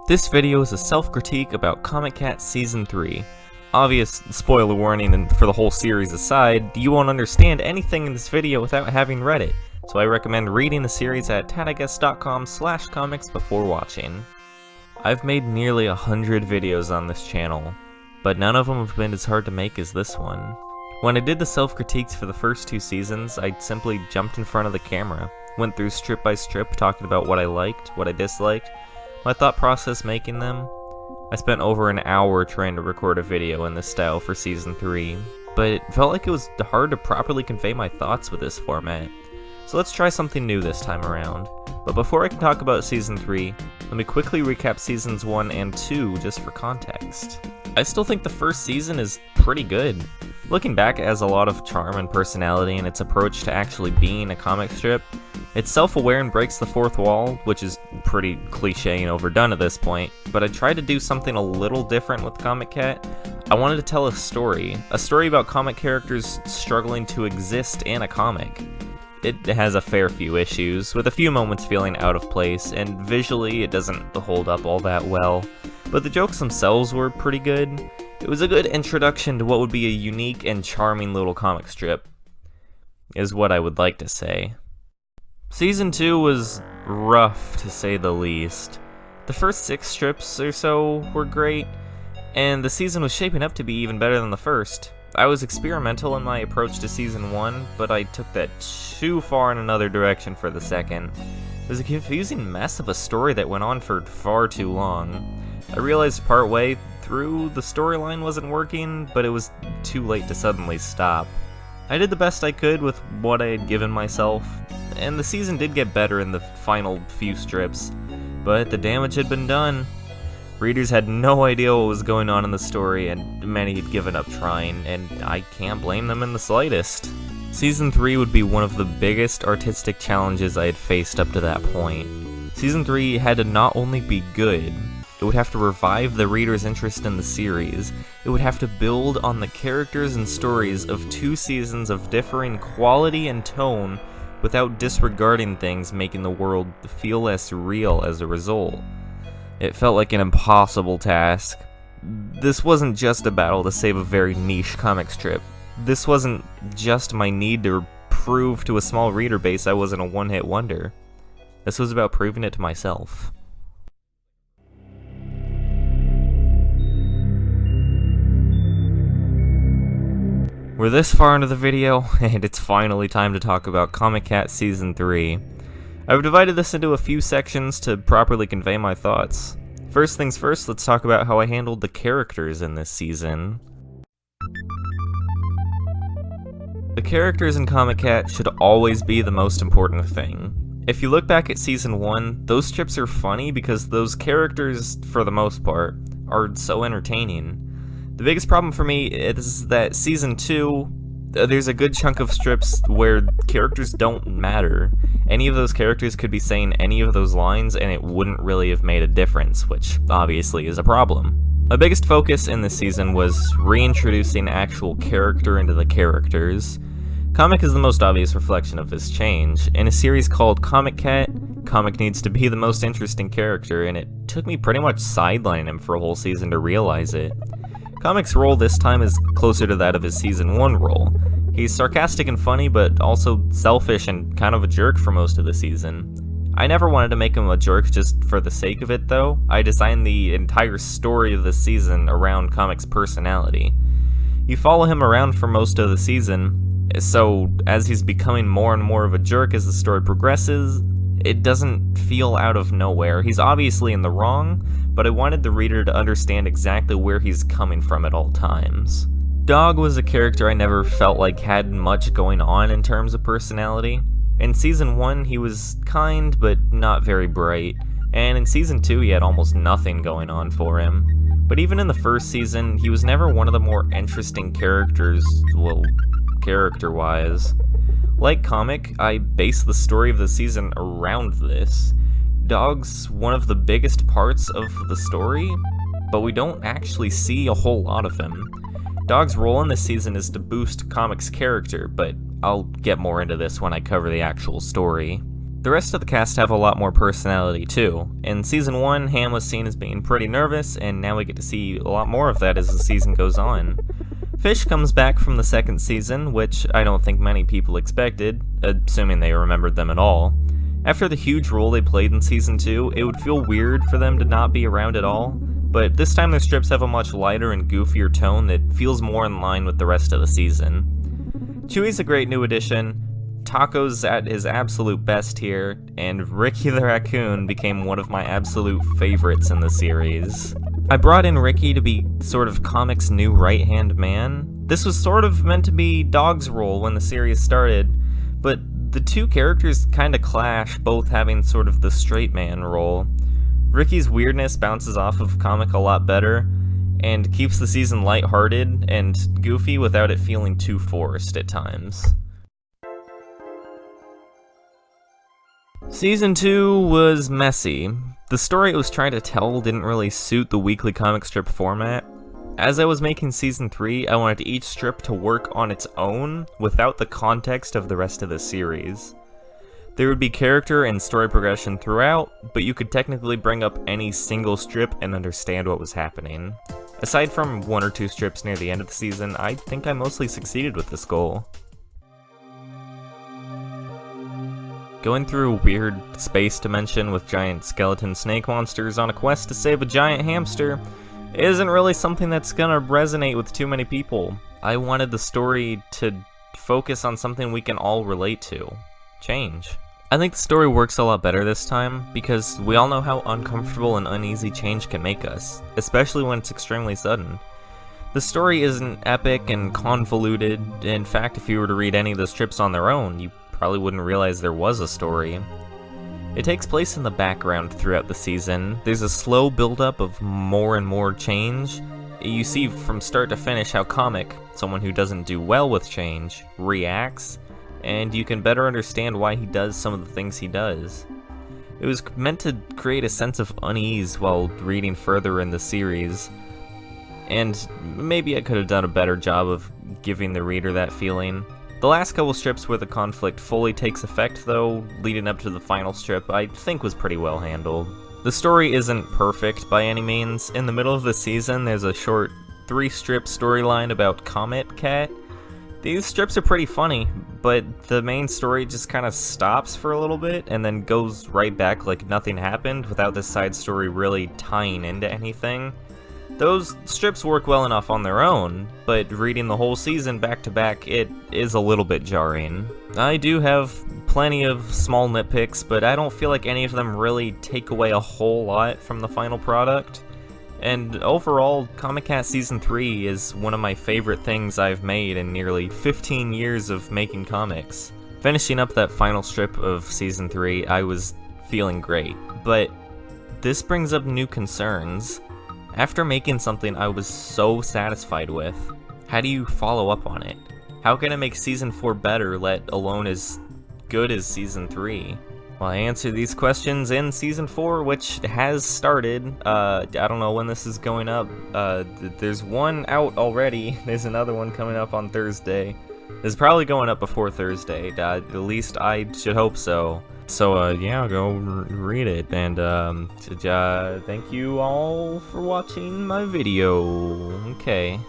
This video is a self-critique about Comic Cat Season 3. Obvious spoiler warning, and for the whole series aside, you won't understand anything in this video without having read it, so I recommend reading the series at tadaguest.com/comics before watching. I've made nearly 100 videos on this channel, but none of them have been as hard to make as this one. When I did the self-critiques for the first 2 seasons, I simply jumped in front of the camera, went through strip by strip talking about what I liked, what I disliked, my thought process making them. I spent over an hour trying to record a video in this style for Season 3, but it felt like it was hard to properly convey my thoughts with this format. So let's try something new this time around. But before I can talk about Season 3, let me quickly recap Seasons 1 and 2 just for context. I still think the first season is pretty good. Looking back, it has a lot of charm and personality in its approach to actually being a comic strip. It's self-aware and breaks the fourth wall, which is pretty cliche and overdone at this point, but I tried to do something a little different with Comic Cat. I wanted to tell a story about comic characters struggling to exist in a comic. It has a fair few issues, with a few moments feeling out of place, and visually it doesn't hold up all that well, but the jokes themselves were pretty good. It was a good introduction to what would be a unique and charming little comic strip, is what I would like to say. Season 2 was rough, to say the least. The first 6 strips or so were great, and the season was shaping up to be even better than the first. I was experimental in my approach to Season 1, but I took that too far in another direction for the second. It was a confusing mess of a story that went on for far too long. I realized partway through the storyline wasn't working, but it was too late to suddenly stop. I did the best I could with what I had given myself, and the season did get better in the final few strips, but the damage had been done. Readers had no idea what was going on in the story, and many had given up trying, and I can't blame them in the slightest. Season 3 would be one of the biggest artistic challenges I had faced up to that point. Season 3 had to not only be good, it would have to revive the reader's interest in the series. It would have to build on the characters and stories of 2 seasons of differing quality and tone without disregarding things, making the world feel less real as a result. It felt like an impossible task. This wasn't just a battle to save a very niche comic strip. This wasn't just my need to prove to a small reader base I wasn't a one-hit wonder. This was about proving it to myself. We're this far into the video, and it's finally time to talk about Comic Cat Season 3. I've divided this into a few sections to properly convey my thoughts. First things first, let's talk about how I handled the characters in this season. The characters in Comic Cat should always be the most important thing. If you look back at Season 1, those strips are funny because those characters, for the most part, are so entertaining. The biggest problem for me is that Season 2, there's a good chunk of strips where characters don't matter. Any of those characters could be saying any of those lines and it wouldn't really have made a difference, which obviously is a problem. My biggest focus in this season was reintroducing actual character into the characters. Comic is the most obvious reflection of this change. In a series called Comic Cat, Comic needs to be the most interesting character, and it took me pretty much sidelining him for a whole season to realize it. Comic's role this time is closer to that of his Season 1 role. He's sarcastic and funny, but also selfish and kind of a jerk for most of the season. I never wanted to make him a jerk just for the sake of it, though. I designed the entire story of the season around Comic's personality. You follow him around for most of the season, so as he's becoming more and more of a jerk as the story progresses, it doesn't feel out of nowhere. He's obviously in the wrong, but I wanted the reader to understand exactly where he's coming from at all times. Dog was a character I never felt like had much going on in terms of personality. In Season 1, he was kind, but not very bright, and in Season 2, he had almost nothing going on for him. But even in the first season, he was never one of the more interesting characters, well, character-wise. Like Comic, I based the story of the season around this. Dog's one of the biggest parts of the story, but we don't actually see a whole lot of him. Dog's role in this season is to boost Comic's character, but I'll get more into this when I cover the actual story. The rest of the cast have a lot more personality too. In Season 1, Ham was seen as being pretty nervous, and now we get to see a lot more of that as the season goes on. Fish comes back from the second season, which I don't think many people expected, assuming they remembered them at all. After the huge role they played in Season 2, it would feel weird for them to not be around at all, but this time their strips have a much lighter and goofier tone that feels more in line with the rest of the season. Chewie's a great new addition, Taco's at his absolute best here, and Ricky the Raccoon became one of my absolute favorites in the series. I brought in Ricky to be sort of Comic's new right-hand man. This was sort of meant to be Dog's role when the series started, but the two characters kinda clash, both having sort of the straight man role. Ricky's weirdness bounces off of Comic a lot better, and keeps the season lighthearted and goofy without it feeling too forced at times. Season 2 was messy. The story it was trying to tell didn't really suit the weekly comic strip format. As I was making Season 3, I wanted each strip to work on its own, without the context of the rest of the series. There would be character and story progression throughout, but you could technically bring up any single strip and understand what was happening. Aside from 1 or 2 strips near the end of the season, I think I mostly succeeded with this goal. Going through a weird space dimension with giant skeleton snake monsters on a quest to save a giant hamster isn't really something that's gonna resonate with too many people. I wanted the story to focus on something we can all relate to. Change. I think the story works a lot better this time, because we all know how uncomfortable and uneasy change can make us, especially when it's extremely sudden. The story isn't epic and convoluted. In fact, if you were to read any of the strips on their own, you probably wouldn't realize there was a story. It takes place in the background throughout the season. There's a slow buildup of more and more change. You see from start to finish how Comic, someone who doesn't do well with change, reacts, and you can better understand why he does some of the things he does. It was meant to create a sense of unease while reading further in the series, and maybe I could have done a better job of giving the reader that feeling. The last couple strips where the conflict fully takes effect, though, leading up to the final strip, I think was pretty well handled. The story isn't perfect by any means. In the middle of the season, there's a short 3-strip storyline about Comet Cat. These strips are pretty funny, but the main story just kind of stops for a little bit and then goes right back like nothing happened without this side story really tying into anything. Those strips work well enough on their own, but reading the whole season back to back, it is a little bit jarring. I do have plenty of small nitpicks, but I don't feel like any of them really take away a whole lot from the final product. And overall, Comic Cat Season 3 is one of my favorite things I've made in nearly 15 years of making comics. Finishing up that final strip of Season 3, I was feeling great, but this brings up new concerns. After making something I was so satisfied with, how do you follow up on it? How can I make Season 4 better, let alone as good as Season 3? Well, I answer these questions in Season 4, which has started. I don't know when this is going up. There's one out already. There's another one coming up on Thursday. This is probably going up before Thursday. At least I should hope so. So, yeah, go read it, and, thank you all for watching my video. Okay.